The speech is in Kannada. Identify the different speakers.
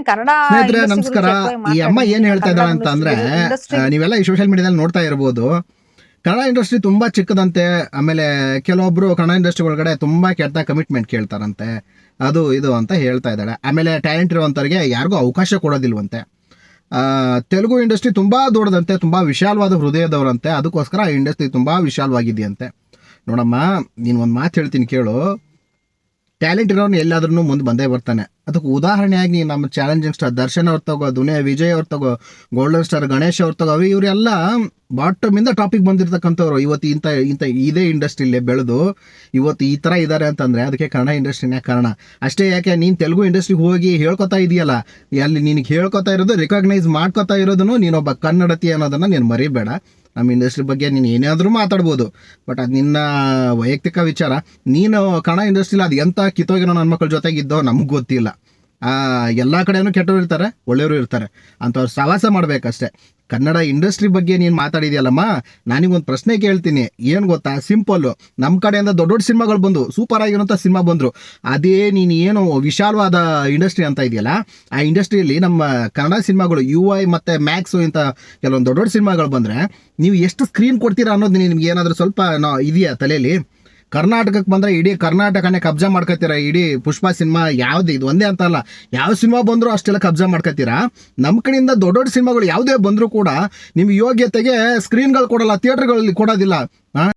Speaker 1: ಕನ್ನಡ
Speaker 2: ಸ್ನೇಹಿತರೆ
Speaker 1: industry
Speaker 2: ನಮಸ್ಕಾರ.
Speaker 1: ಗುరించి ఎక్కువ
Speaker 2: ಈ ಅಮ್ಮ
Speaker 1: ಮಾತಾಡಿ.
Speaker 2: ಏನ್ ಹೇಳ್ತಾ ಇದ್ದಾಳೆ
Speaker 1: ಕನ್ನಡ
Speaker 2: ಅಂತ ಅಂದ್ರೆ
Speaker 1: industry
Speaker 2: ನೀವೆಲ್ಲ ಈ ಸೋಷಿಯಲ್ ಮೀಡಿಯಾದಲ್ಲಿ ನೋಡ್ತಾ ಇರ್ಬೋದು. ಕನ್ನಡ ಇಂಡಸ್ಟ್ರಿ ತುಂಬಾ ಚಿಕ್ಕದಂತೆ. ಆಮೇಲೆ ಕೆಲವೊಬ್ರು ಕನ್ನಡ ಇಂಡಸ್ಟ್ರಿ ಒಳಗಡೆ ತುಂಬಾ ಕೆಟ್ಟ ಕಮಿಟ್ಮೆಂಟ್ ಕೇಳ್ತಾರಂತೆ, ಅದು ಇದು ಅಂತ ಹೇಳ್ತಾ ಇದ್ದಾಳೆ. ಆಮೇಲೆ ಟ್ಯಾಲೆಂಟ್ ಇರುವಂತವ್ರಿಗೆ ಯಾರಿಗೂ ಅವಕಾಶ ಕೊಡೋದಿಲ್ವಂತೆ. ತೆಲುಗು ಇಂಡಸ್ಟ್ರಿ ತುಂಬಾ ದೊಡ್ಡದಂತೆ, ತುಂಬಾ ವಿಶಾಲವಾದ ಹೃದಯದವರಂತೆ, ಅದಕ್ಕೋಸ್ಕರ ಆ ಇಂಡಸ್ಟ್ರಿ ತುಂಬಾ ವಿಶಾಲವಾಗಿದೆಯಂತೆ. ನೋಡಮ್ಮ, ನೀನು ಒಂದು ಮಾತು ಹೇಳ್ತೀನಿ ಕೇಳು. ಟ್ಯಾಲೆಂಟ್ ಇರೋನು ಎಲ್ಲಾದ್ರೂ ಮುಂದೆ ಬಂದೇ ಬರ್ತಾನೆ. ಅದಕ್ಕೆ ಉದಾಹರಣೆಯಾಗಿ ನಮ್ಮ ಚಾಲೆಂಜಿಂಗ್ ಸ್ಟಾರ್ ದರ್ಶನ್ ಅವ್ರ ತಗೋ, ದುನಿಯಾ ವಿಜಯ್ ಅವ್ರ ತಗೋ, ಗೋಲ್ಡನ್ ಸ್ಟಾರ್ ಗಣೇಶ್ ಅವ್ರ ತಗೋ, ಇವರೆಲ್ಲ ಬಾಟಮಿಂದ ಟಾಪಿಕ್ ಬಂದಿರತಕ್ಕಂಥವ್ರು. ಇವತ್ತು ಇಂಥ ಇಂಥ ಇದೇ ಇಂಡಸ್ಟ್ರಿಲೇ ಬೆಳೆದು ಇವತ್ತು ಈ ಥರ ಇದ್ದಾರೆ ಅಂತಂದರೆ ಅದಕ್ಕೆ ಕನ್ನಡ ಇಂಡಸ್ಟ್ರಿನೇ ಕಾರಣ. ಅಷ್ಟೇ ಯಾಕೆ, ನೀನು ತೆಲುಗು ಇಂಡಸ್ಟ್ರಿಗೆ ಹೋಗಿ ಹೇಳ್ಕೊತಾ ಇದೆಯಲ್ಲ, ಅಲ್ಲಿ ನಿನಗೆ ಹೇಳ್ಕೊತಾ ಇರೋದು, ರಿಕಗ್ನೈಸ್ ಮಾಡ್ಕೊತಾ ಇರೋದನ್ನು ನೀನೊಬ್ಬ ಕನ್ನಡತಿ ಅನ್ನೋದನ್ನು ನೀನು ಮರಿಬೇಡ. ನಮ್ಮ ಇಂಡಸ್ಟ್ರಿ ಬಗ್ಗೆ ನೀನು ಏನಾದರೂ ಮಾತಾಡ್ಬೋದು, ಬಟ್ ಅದು ನಿನ್ನ ವೈಯಕ್ತಿಕ ವಿಚಾರ. ನೀನು ಕನ್ನಡ ಇಂಡಸ್ಟ್ರಿಲಿ ಅದು ಎಂಥ ಕಿತ್ತೋಗಿರೋ ನನ್ನ ಮಕ್ಕಳ ಜೊತೆಗಿದ್ದೋ ನಮ್ಗೆ ಗೊತ್ತಿಲ್ಲ. ಎಲ್ಲ ಕಡೆನೂ ಕೆಟ್ಟವ್ರು ಇರ್ತಾರೆ, ಒಳ್ಳೆಯವರು ಇರ್ತಾರೆ, ಅಂಥವ್ರು ಸವಾಸ ಮಾಡಬೇಕಷ್ಟೆ. ಕನ್ನಡ ಇಂಡಸ್ಟ್ರಿ ಬಗ್ಗೆ ನೀನು ಮಾತಾಡಿದ್ಯಲ್ಲಮ್ಮ, ನಾನಿಗೊಂದು ಪ್ರಶ್ನೆ ಕೇಳ್ತೀನಿ. ಏನು ಗೊತ್ತಾ, ಸಿಂಪಲ್ಲು. ನಮ್ಮ ಕಡೆಯಿಂದ ದೊಡ್ಡ ದೊಡ್ಡ ಸಿನಿಮಾಗಳು ಬಂದು ಸೂಪರ್ ಆಗಿರೋಂಥ ಸಿನಿಮಾ ಬಂದರು. ಅದೇ ನೀನು ಏನು ವಿಶಾಲವಾದ ಇಂಡಸ್ಟ್ರಿ ಅಂತ ಇದೆಯಲ್ಲ, ಆ ಇಂಡಸ್ಟ್ರಿಯಲ್ಲಿ ನಮ್ಮ ಕನ್ನಡ ಸಿನಿಮಾಗಳು UI ಮತ್ತು ಮ್ಯಾಕ್ಸು ಇಂಥ ಕೆಲವೊಂದು ದೊಡ್ಡ ದೊಡ್ಡ ಸಿನಿಮಾಗಳು ಬಂದರೆ ನೀವು ಎಷ್ಟು ಸ್ಕ್ರೀನ್ ಕೊಡ್ತೀರಾ ಅನ್ನೋದು ನಿಮ್ಗೆ ಏನಾದರೂ ಸ್ವಲ್ಪ ಇದೆಯಾ ತಲೆಯಲ್ಲಿ? ಕರ್ನಾಟಕಕ್ಕೆ ಬಂದರೆ ಇಡೀ ಕರ್ನಾಟಕನೇ ಕಬ್ಜಾ ಮಾಡ್ಕೊತೀರಾ. ಇಡೀ ಪುಷ್ಪ ಸಿನಿಮಾ ಯಾವ್ದು, ಇದು ಒಂದೇ ಅಂತ ಅಲ್ಲ, ಯಾವ ಸಿನಿಮಾ ಬಂದರೂ ಅಷ್ಟೆಲ್ಲ ಕಬ್ಜಾ ಮಾಡ್ಕೊತೀರಾ. ನಮ್ಮ ಕಡೆಯಿಂದ ದೊಡ್ಡ ದೊಡ್ಡ ಸಿನಿಮಾಗಳು ಯಾವುದೇ ಬಂದರೂ ಕೂಡ ನಿಮ್ಗೆ ಯೋಗ್ಯತೆಗೆ ಸ್ಕ್ರೀನ್ಗಳು ಕೊಡಲ್ಲ, ಥಿಯೇಟ್ರ್ಗಳಲ್ಲಿ ಕೊಡೋದಿಲ್ಲ.